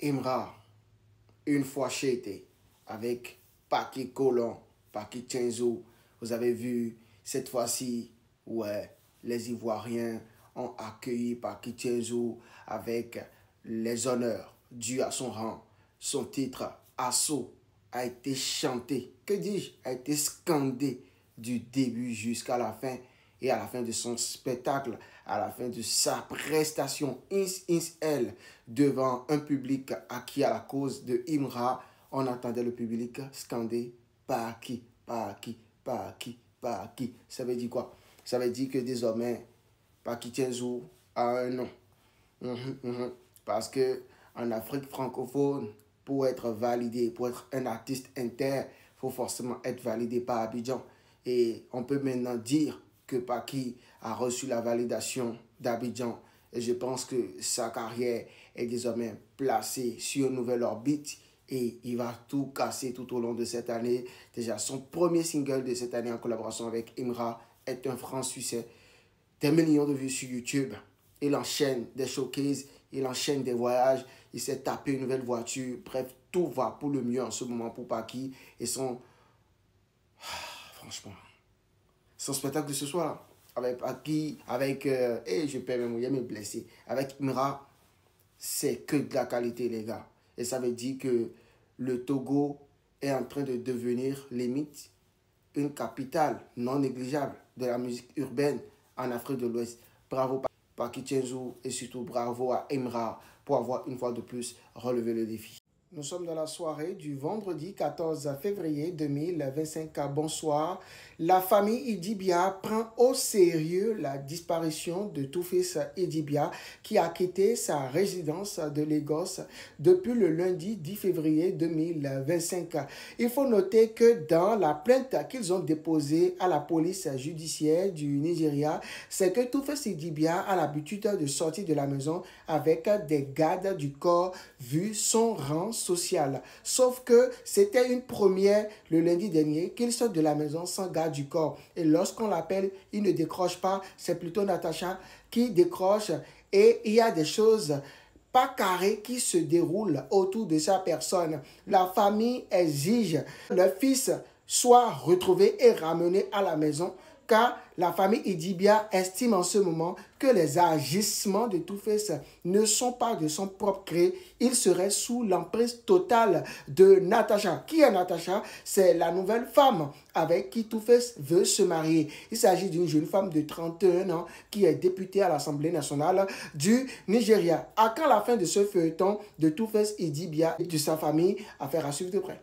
Imra, une fois chété, avec Paki Colon, Paki Chenzo. Vous avez vu, cette fois-ci, ouais, les Ivoiriens ont accueilli Paki Chenzo avec les honneurs dus à son rang. Son titre, Assaut, a été chanté, que dis-je, a été scandé du début jusqu'à la fin. Et à la fin de son spectacle, à la fin de sa prestation INS devant un public acquis à la cause de Imra, on entendait le public scander Paki, Paki, Paki, Paki. Ça veut dire quoi? Ça veut dire que désormais, Paki Chenzo a un nom. Parce que en Afrique francophone, pour être validé, pour être un artiste inter, il faut forcément être validé par Abidjan. Et on peut maintenant dire que Paki a reçu la validation d'Abidjan. Et je pense que sa carrière est désormais placée sur une nouvelle orbite. Et il va tout casser tout au long de cette année. Déjà, son premier single de cette année en collaboration avec Imra est un franc succès. Des millions de vues sur YouTube. Il enchaîne des showcases, il enchaîne des voyages. Il s'est tapé une nouvelle voiture. Bref, tout va pour le mieux en ce moment pour Paki. Et son... franchement... son spectacle de ce soir, avec Paki, avec... je peux même me blesser. Avec Imra, c'est que de la qualité, les gars. Et ça veut dire que le Togo est en train de devenir, limite, une capitale non négligeable de la musique urbaine en Afrique de l'Ouest. Bravo Paki Chenzo et surtout bravo à Imra pour avoir une fois de plus relevé le défi. Nous sommes dans la soirée du vendredi 14 février 2025. Bonsoir. La famille Idibia prend au sérieux la disparition de Two-Face Idibia qui a quitté sa résidence de Lagos depuis le lundi 10 février 2025. Il faut noter que dans la plainte qu'ils ont déposée à la police judiciaire du Nigeria, c'est que Two-Face Idibia a l'habitude de sortir de la maison avec des gardes du corps vu son rang social. Sauf que c'était une première le lundi dernier qu'il sort de la maison sans garde du corps. Et lorsqu'on l'appelle, il ne décroche pas. C'est plutôt Natacha qui décroche. Et il y a des choses pas carrées qui se déroulent autour de sa personne. La famille exige que le fils soit retrouvé et ramené à la maison, car la famille Idibia estime en ce moment que les agissements de Two-Face ne sont pas de son propre gré. Il serait sous l'emprise totale de Natacha. Qui est Natacha? C'est la nouvelle femme avec qui Two-Face veut se marier. Il s'agit d'une jeune femme de 31 ans qui est députée à l'Assemblée nationale du Nigeria. À quand la fin de ce feuilleton de Two-Face Idibia et de sa famille? Affaire à suivre de près.